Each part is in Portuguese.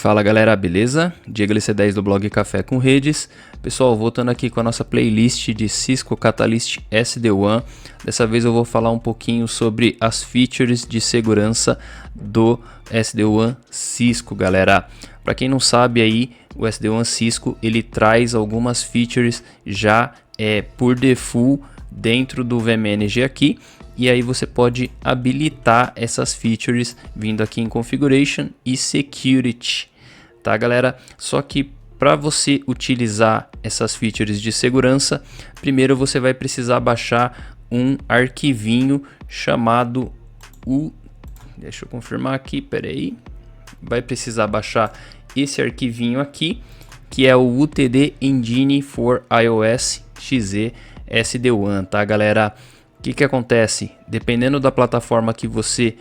Fala galera, beleza? Diego LC10 do blog Café com Redes. Pessoal, voltando aqui com a nossa playlist de Cisco Catalyst SD-WAN. Dessa vez eu vou falar um pouquinho sobre as features de segurança do SD-WAN Cisco, galera. Para quem não sabe aí, o SD-WAN Cisco ele traz algumas features já por default dentro do vManager aqui. E aí você pode habilitar essas features vindo aqui em Configuration e Security, tá galera? Só que para você utilizar essas features de segurança, primeiro você vai precisar baixar um arquivinho chamado deixa eu confirmar aqui, peraí. Vai precisar baixar esse arquivinho aqui, que é o UTD Engine for iOS XE SD-WAN, tá galera? O que acontece? Dependendo da plataforma que você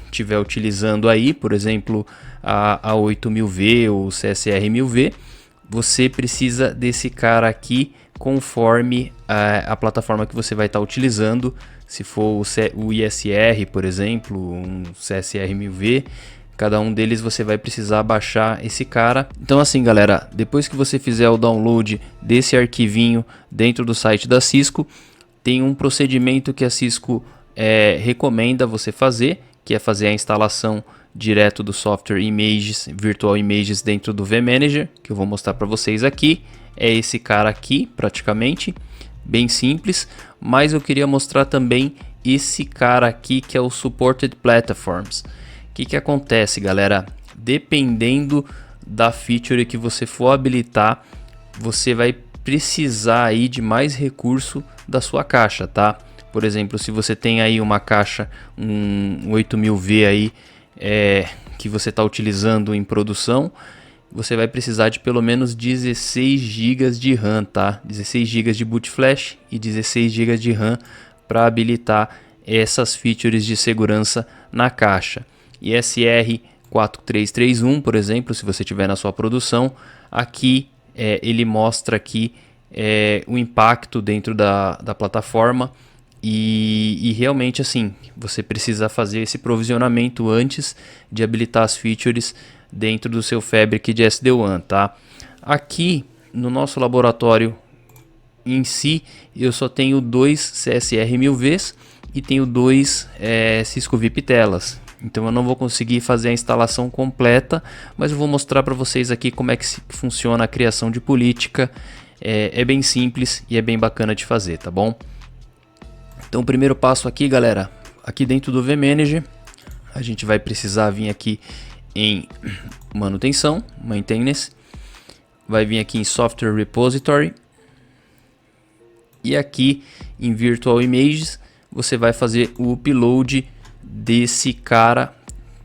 estiver utilizando aí, por exemplo, a 8000V ou CSR 1000V, você precisa desse cara aqui conforme a plataforma que você vai estar utilizando. Se for o ISR, por exemplo, um CSR 1000V, cada um deles você vai precisar baixar esse cara. Então assim galera, depois que você fizer o download desse arquivinho dentro do site da Cisco, tem um procedimento que a Cisco recomenda você fazer, que é fazer a instalação direto do software Images, Virtual Images dentro do vManager, que eu vou mostrar para vocês aqui. É esse cara aqui, praticamente, bem simples, mas eu queria mostrar também esse cara aqui, que é o Supported Platforms. O que acontece, galera? Dependendo da feature que você for habilitar, você vai precisar aí de mais recurso da sua caixa, tá? Por exemplo, se você tem aí uma caixa, um 8000V aí, que você está utilizando em produção, você vai precisar de pelo menos 16 GB de RAM, tá? 16 GB de boot flash e 16 GB de RAM para habilitar essas features de segurança na caixa. ISR 4331, por exemplo, se você tiver na sua produção, aqui ele mostra aqui o impacto dentro da plataforma e realmente assim, você precisa fazer esse provisionamento antes de habilitar as features dentro do seu Fabric de SD-WAN, tá? Aqui no nosso laboratório em si, eu só tenho 2 CSR 1000Vs e tenho 2 Cisco VIP telas. Então eu não vou conseguir fazer a instalação completa, mas eu vou mostrar para vocês aqui como é que funciona a criação de política. É bem simples e é bem bacana de fazer, tá bom? Então o primeiro passo aqui, galera, aqui dentro do vManager, a gente vai precisar vir aqui em manutenção, maintenance, vai vir aqui em Software Repository e aqui em Virtual Images você vai fazer o upload desse cara,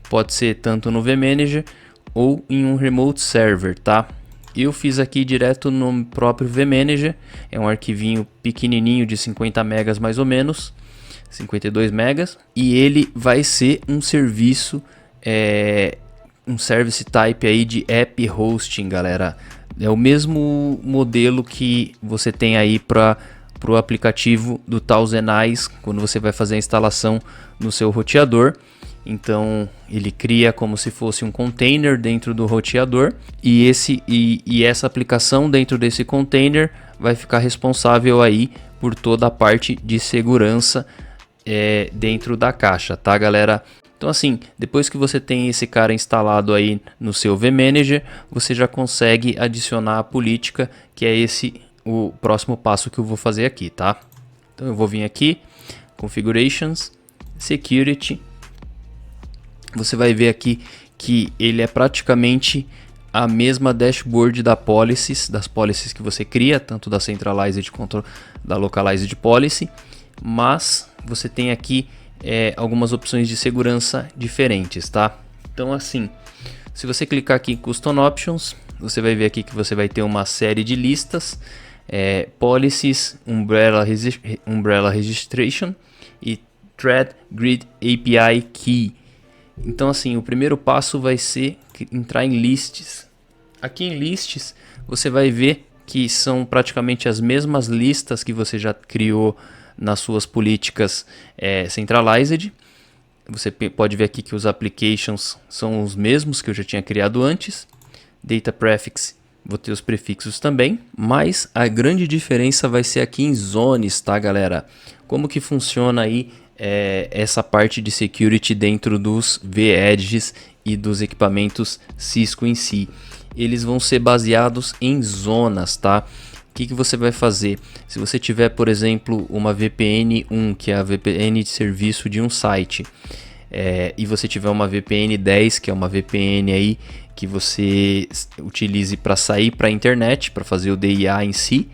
pode ser tanto no vManager ou em um remote server, tá? Eu fiz aqui direto no próprio vManager, é um arquivinho pequenininho de 50 megas mais ou menos, 52 megas, e ele vai ser um serviço, um service type aí de app hosting, galera. É o mesmo modelo que você tem aí para o aplicativo do ThousandEyes, quando você vai fazer a instalação no seu roteador. Então ele cria como se fosse um container dentro do roteador e essa aplicação dentro desse container vai ficar responsável aí por toda a parte de segurança dentro da caixa, tá galera? Então assim, depois que você tem esse cara instalado aí no seu vManager, você já consegue adicionar a política, que é o próximo passo que eu vou fazer aqui, tá? Então eu vou vir aqui, Configurations, Security. Você vai ver aqui que ele é praticamente a mesma dashboard das policies que você cria, tanto da Centralized quanto da Localized Policy, mas você tem aqui algumas opções de segurança diferentes, tá? Então assim, se você clicar aqui em Custom Options, você vai ver aqui que você vai ter uma série de listas, Policies, Umbrella Registration e Thread Grid API Key. Então assim, o primeiro passo vai ser entrar em lists. Aqui em lists você vai ver que são praticamente as mesmas listas que você já criou nas suas políticas centralized, Você pode ver aqui que os applications são os mesmos que eu já tinha criado antes. Data prefix, vou ter os prefixos também, mas a grande diferença vai ser aqui em zones, tá, galera? Como que funciona aí essa parte de security dentro dos vEdges e dos equipamentos Cisco em si? Eles vão ser baseados em zonas, tá? O que você vai fazer? Se você tiver, por exemplo, uma VPN 1, que é a VPN de serviço de um site, e você tiver uma VPN 10, que é uma VPN aí que você utilize para sair para a internet, para fazer o DIA em si,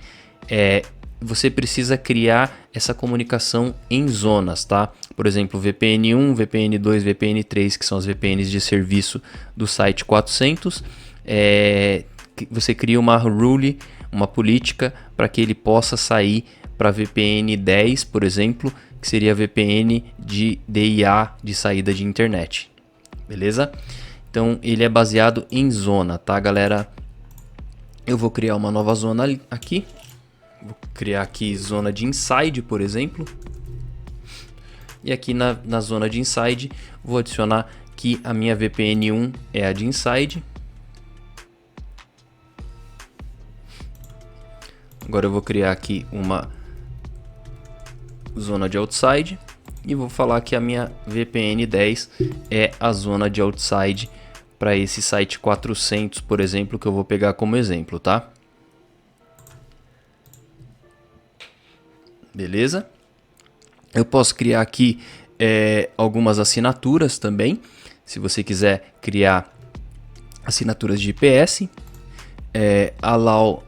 você precisa criar essa comunicação em zonas, tá? Por exemplo, VPN 1, VPN 2, VPN 3, que são as VPNs de serviço do site 400, você cria uma rule, uma política para que ele possa sair para VPN 10, por exemplo, que seria a VPN de DIA, de saída de internet, beleza? Então ele é baseado em zona, tá, galera? Eu vou criar uma nova zona aqui, vou criar aqui zona de inside, por exemplo, e aqui na zona de inside vou adicionar que a minha VPN 1 é a de inside. Agora eu vou criar aqui uma zona de outside e vou falar que a minha VPN 10 é a zona de outside para esse site 400, por exemplo, que eu vou pegar como exemplo, tá? Beleza? Eu posso criar aqui algumas assinaturas também, se você quiser criar assinaturas de IPS, allow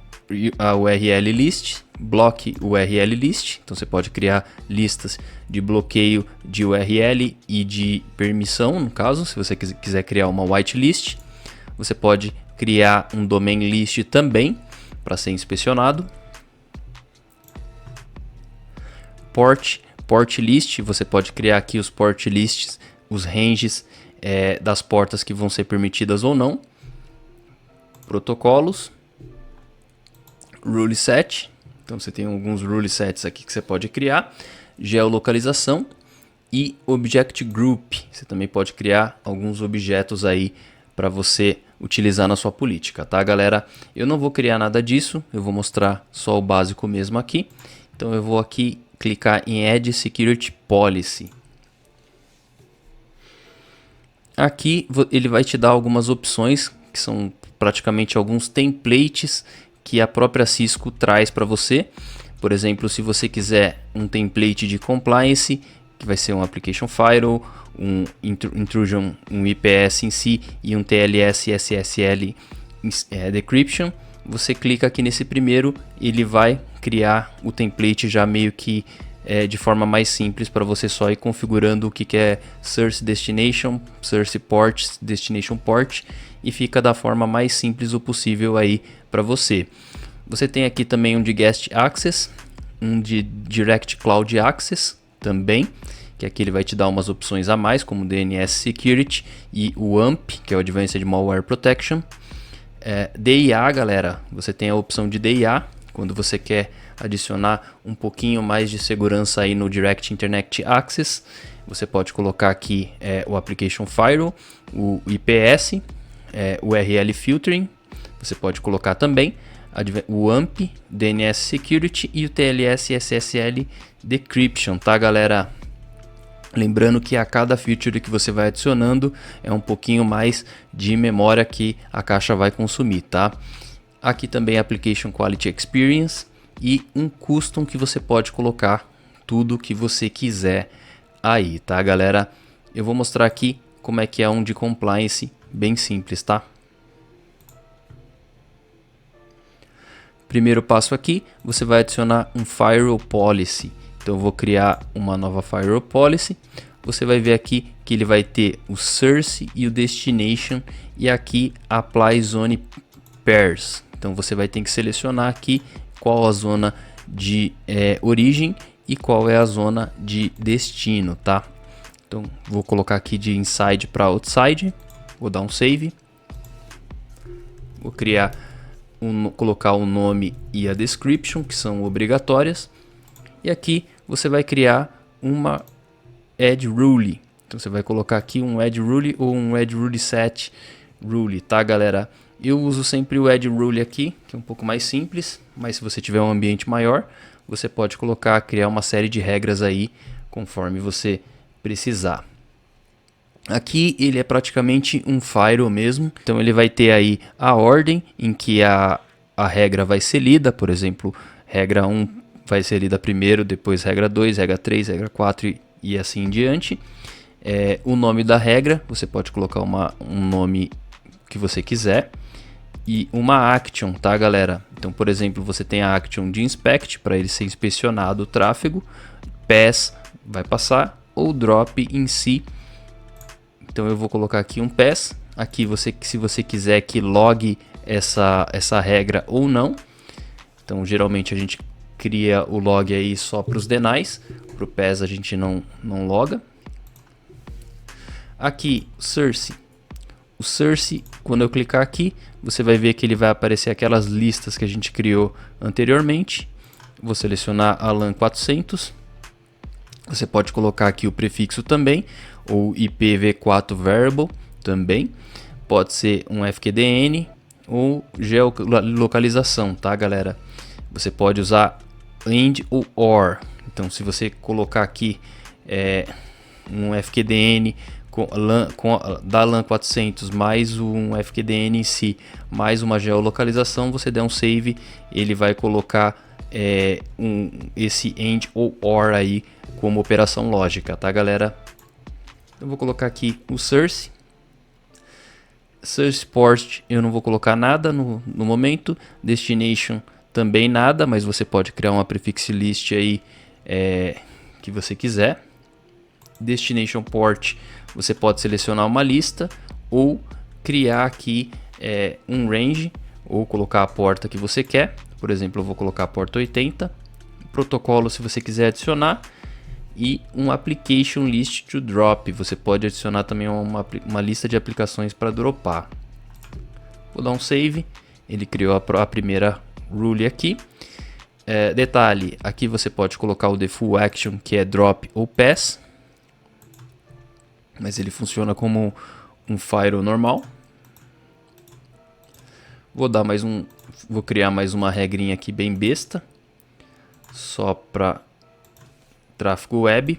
a URL list, block URL list, então você pode criar listas de bloqueio de URL e de permissão, no caso, se você quiser criar uma whitelist. Você pode criar um domain list também para ser inspecionado. Port list, você pode criar aqui os port lists, os ranges das portas que vão ser permitidas ou não. Protocolos. Rule set, então você tem alguns rule sets aqui que você pode criar. Geolocalização e object group, você também pode criar alguns objetos aí para você utilizar na sua política, tá, galera? Eu não vou criar nada disso, eu vou mostrar só o básico mesmo aqui. Então eu vou aqui clicar em Add Security Policy. Aqui ele vai te dar algumas opções que são praticamente alguns templates que a própria Cisco traz para você. Por exemplo, se você quiser um template de compliance, que vai ser um application firewall, um intrusion, um IPS em si e um TLS SSL decryption, você clica aqui nesse primeiro, ele vai criar o template já meio que de forma mais simples para você só ir configurando o que é source destination, source port, destination port, e fica da forma mais simples o possível aí para você. Você tem aqui também um de guest access, um de direct cloud access também, que aqui ele vai te dar umas opções a mais, como DNS security e o AMP, que é o Advanced Malware Protection. DIA, galera, você tem a opção de DIA, quando você quer adicionar um pouquinho mais de segurança aí no Direct Internet Access. Você pode colocar aqui o Application Firewall, o IPS, URL Filtering. Você pode colocar também o AMP, DNS Security e o TLS SSL Decryption, tá, galera? Lembrando que a cada feature que você vai adicionando é um pouquinho mais de memória que a caixa vai consumir, tá? Aqui também Application Quality Experience e um custom que você pode colocar tudo que você quiser aí, tá, galera? Eu vou mostrar aqui como é que é um de compliance bem simples, tá? Primeiro passo aqui, você vai adicionar um Firewall Policy. Então eu vou criar uma nova Firewall Policy. Você vai ver aqui que ele vai ter o Source e o Destination e aqui Apply Zone Pairs. Então você vai ter que selecionar aqui qual a zona de origem e qual é a zona de destino, tá? Então vou colocar aqui de inside para outside, vou dar um save, vou colocar o nome e a description, que são obrigatórias, e aqui você vai criar uma add rule. Então você vai colocar aqui um add rule ou um add rule set rule, tá galera? Eu uso sempre o add rule aqui, que é um pouco mais simples, mas se você tiver um ambiente maior, você pode criar uma série de regras aí, conforme você precisar. Aqui ele é praticamente um firewall mesmo, então ele vai ter aí a ordem em que a regra vai ser lida, por exemplo, regra 1 vai ser lida primeiro, depois regra 2, regra 3, regra 4 e assim em diante. O nome da regra, você pode colocar um nome que você quiser. E uma action, tá galera? Então, por exemplo, você tem a action de inspect para ele ser inspecionado o tráfego, pass vai passar, ou drop em si. Então eu vou colocar aqui um pass, aqui se você quiser que logue essa regra ou não. Então geralmente a gente cria o log aí só para os denies, para o pass a gente não loga. Aqui, source. O source, quando eu clicar aqui, você vai ver que ele vai aparecer aquelas listas que a gente criou anteriormente. Vou selecionar a LAN 400. Você pode colocar aqui o prefixo também, ou IPv4 variable também. Pode ser um FQDN ou geolocalização, tá galera? Você pode usar AND ou OR. Então se você colocar aqui um FQDN da LAN 400 mais um FQDN em si, mais uma geolocalização, você der um save, ele vai colocar esse AND ou OR aí como operação lógica, tá galera? Eu vou colocar aqui o source port, eu não vou colocar nada no momento, destination também nada, mas você pode criar uma prefix list aí que você quiser. Destination port, você pode selecionar uma lista ou criar aqui um range ou colocar a porta que você quer. Por exemplo, eu vou colocar a porta 80, protocolo se você quiser adicionar, e um application list to drop. Você pode adicionar também uma lista de aplicações para dropar. Vou dar um save, ele criou a primeira rule aqui. Detalhe, aqui você pode colocar o default action, que é drop ou pass, mas ele funciona como um firewall normal. Vou criar mais uma regrinha aqui bem besta, só para tráfego web.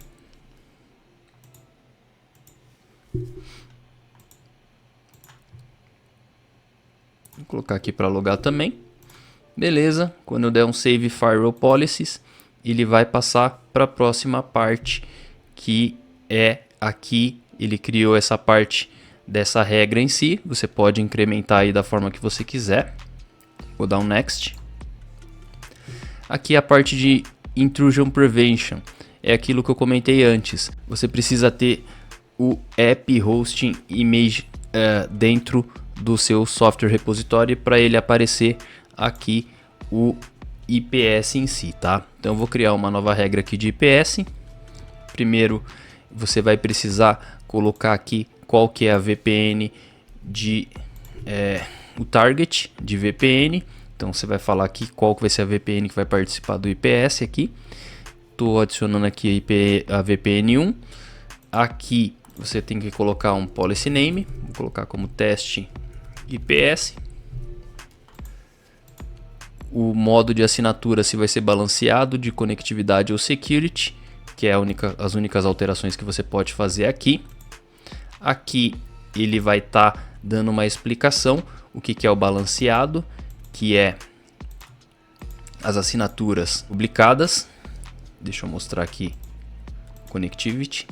Vou colocar aqui para logar também. Beleza, quando eu der um save firewall policies, ele vai passar para a próxima parte, que é aqui. Ele criou essa parte dessa regra em si. Você pode incrementar aí da forma que você quiser. Vou dar um next. Aqui a parte de intrusion prevention. É aquilo que eu comentei antes. Você precisa ter o app hosting image dentro do seu software repository para ele aparecer aqui o IPS em si, tá? Então eu vou criar uma nova regra aqui de IPS. Primeiro você vai precisar colocar aqui qual que é a VPN o target de VPN. Então você vai falar aqui qual que vai ser a VPN que vai participar do IPS aqui. Estou adicionando aqui a VPN 1. Aqui você tem que colocar um policy name. Vou colocar como teste IPS. O modo de assinatura se vai ser balanceado, de conectividade ou security, que é as únicas alterações que você pode fazer aqui. Aqui ele vai estar dando uma explicação o que é o balanceado, que é as assinaturas publicadas. Deixa eu mostrar aqui Connectivity.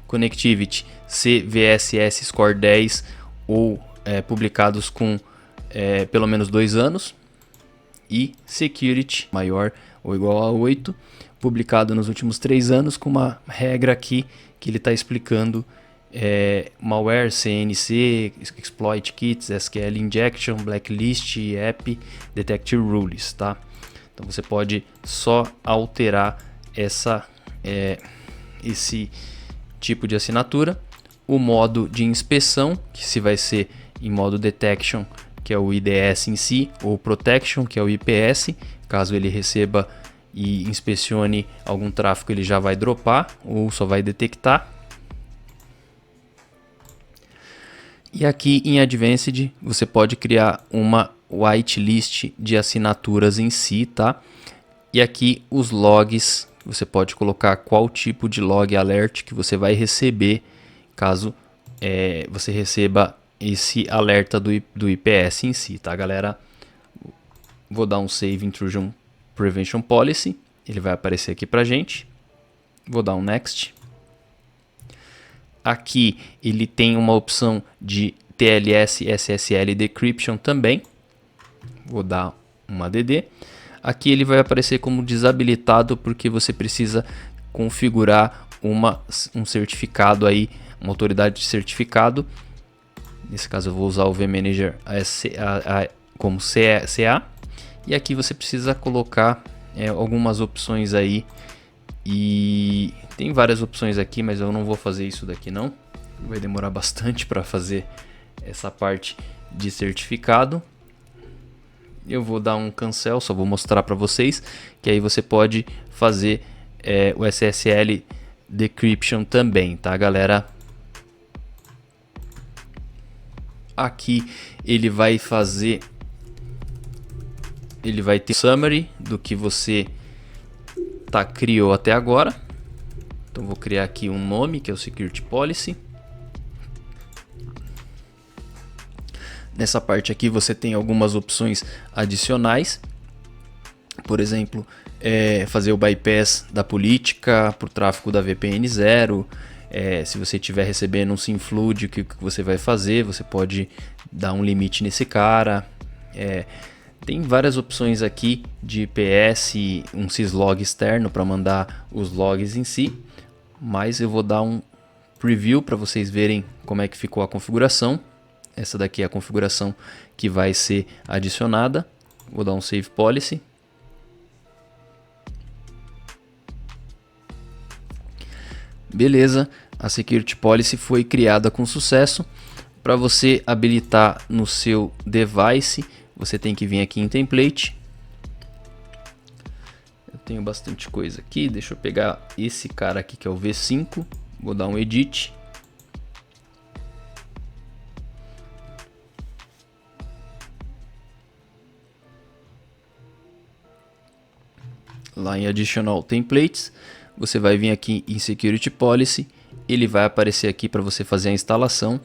Connectivity CVSS Score 10 ou publicados com pelo menos 2 anos. E Security maior ou igual a 8, publicado nos últimos 3 anos, com uma regra aqui que ele está explicando malware, CNC, exploit kits, SQL injection, blacklist, app, detect rules, tá? Então você pode só alterar esse tipo de assinatura. O modo de inspeção, que se vai ser em modo detection, que é o IDS em si, ou protection, que é o IPS, caso ele receba e inspecione algum tráfego, ele já vai dropar ou só vai detectar. E aqui em Advanced você pode criar uma whitelist de assinaturas em si, tá? E aqui os logs, você pode colocar qual tipo de log alert que você vai receber caso você receba esse alerta do IPS em si, tá, galera? Vou dar um Save Intrusion Prevention Policy, ele vai aparecer aqui pra gente. Vou dar um Next. Aqui ele tem uma opção de TLS SSL Decryption também. Vou dar uma ADD. Aqui ele vai aparecer como desabilitado porque você precisa configurar um certificado aí, uma autoridade de certificado. Nesse caso eu vou usar o vManager como CA. E aqui você precisa colocar algumas opções aí. E tem várias opções aqui, mas eu não vou fazer isso daqui não. Vai demorar bastante para fazer essa parte de certificado. Eu vou dar um cancel, só vou mostrar para vocês que aí você pode fazer o SSL Decryption também, tá, galera? Aqui ele vai ter summary do que você criou até agora. Então vou criar aqui um nome que é o Security Policy. Nessa parte aqui você tem algumas opções adicionais. Por exemplo, fazer o bypass da política para o tráfego da VPN 0. Se você estiver recebendo um SymFlood, o que você vai fazer? Você pode dar um limite nesse cara. Tem várias opções aqui de IPS, um syslog externo para mandar os logs em si. Mas eu vou dar um preview para vocês verem como é que ficou a configuração. Essa daqui é a configuração que vai ser adicionada. Vou dar um Save Policy. Beleza, a Security Policy foi criada com sucesso. Para você habilitar no seu device, você tem que vir aqui em Template. Eu tenho bastante coisa aqui, deixa eu pegar esse cara aqui que é o V5. Vou dar um Edit. Lá em Additional Templates, você vai vir aqui em Security Policy, ele vai aparecer aqui para você fazer a instalação.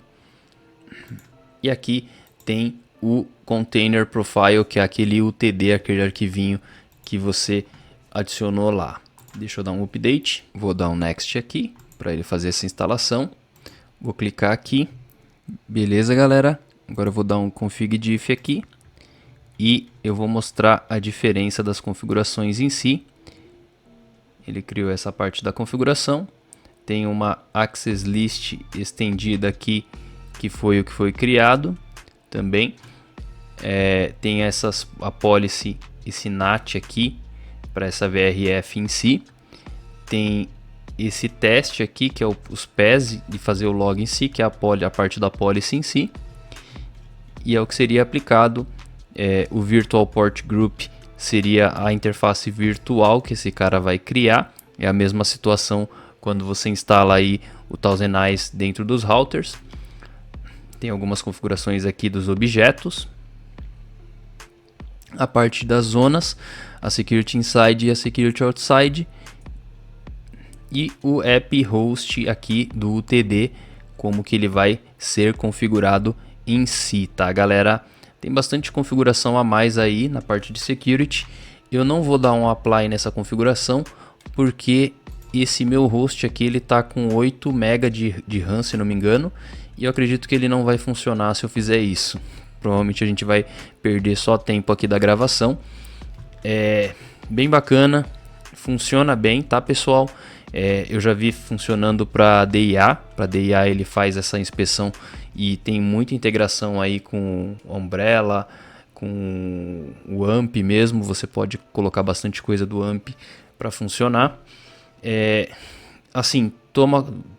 E aqui tem o Container Profile, que é aquele UTD, aquele arquivinho que você adicionou lá. Deixa eu dar um update, vou dar um Next aqui para ele fazer essa instalação. Vou clicar aqui, beleza, galera. Agora eu vou dar um Config Diff aqui. E eu vou mostrar a diferença das configurações em si. Ele criou essa parte da configuração. Tem uma Access List estendida aqui, que foi o que foi criado também. Tem a Policy e SYNAT aqui, para essa VRF em si. Tem esse teste aqui, que é os PES, de fazer o log em si, que é a parte da Policy em si. E é o que seria aplicado. O Virtual Port Group seria a interface virtual que esse cara vai criar. É a mesma situação quando você instala aí o ThousandEyes dentro dos routers. Tem algumas configurações aqui dos objetos. A parte das zonas, a Security Inside e a Security Outside. E o App Host aqui do UTD, como que ele vai ser configurado em si, tá, galera? Tem bastante configuração a mais aí na parte de security. Eu não vou dar um apply nessa configuração porque esse meu host aqui ele tá com 8 MB de RAM, se não me engano, e eu acredito que ele não vai funcionar se eu fizer isso. Provavelmente a gente vai perder só tempo aqui da gravação. É bem bacana, funciona bem, tá, pessoal? Eu já vi funcionando para DIA. Para DIA ele faz essa inspeção e tem muita integração aí com o Umbrella, com o AMP mesmo. Você pode colocar bastante coisa do AMP para funcionar. Assim,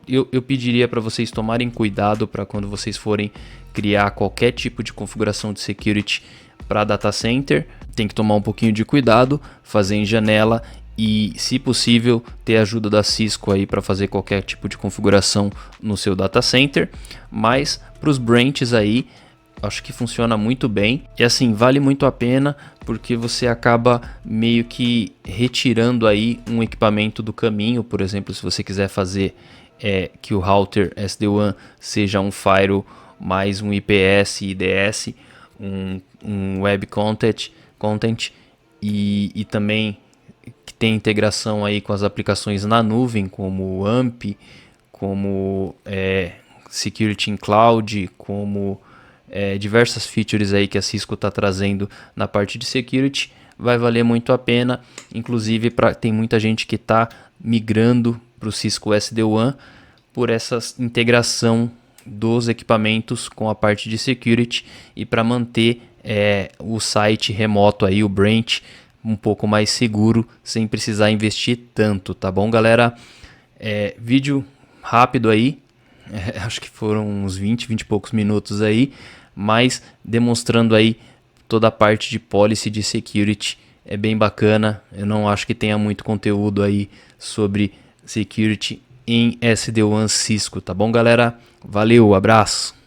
eu pediria para vocês tomarem cuidado para quando vocês forem criar qualquer tipo de configuração de security para data center. Tem que tomar um pouquinho de cuidado, fazer em janela e, se possível, ter a ajuda da Cisco aí para fazer qualquer tipo de configuração no seu data center. Mas para os branches aí, acho que funciona muito bem. E assim, vale muito a pena porque você acaba meio que retirando aí um equipamento do caminho. Por exemplo, se você quiser fazer que o router SD-WAN seja um firewall mais um IPS, IDS, um Web Content e também que tem integração aí com as aplicações na nuvem, como o AMP, como Security in Cloud, como diversas features aí que a Cisco está trazendo na parte de security, vai valer muito a pena. Inclusive, tem muita gente que está migrando para o Cisco SD-WAN por essa integração dos equipamentos com a parte de security e para manter o site remoto aí, o branch, um pouco mais seguro, sem precisar investir tanto, tá bom, galera? Vídeo rápido aí, acho que foram uns 20 e poucos minutos aí, mas demonstrando aí toda a parte de policy de security. É bem bacana, eu não acho que tenha muito conteúdo aí sobre security em SD-WAN Cisco, tá bom, galera? Valeu, abraço!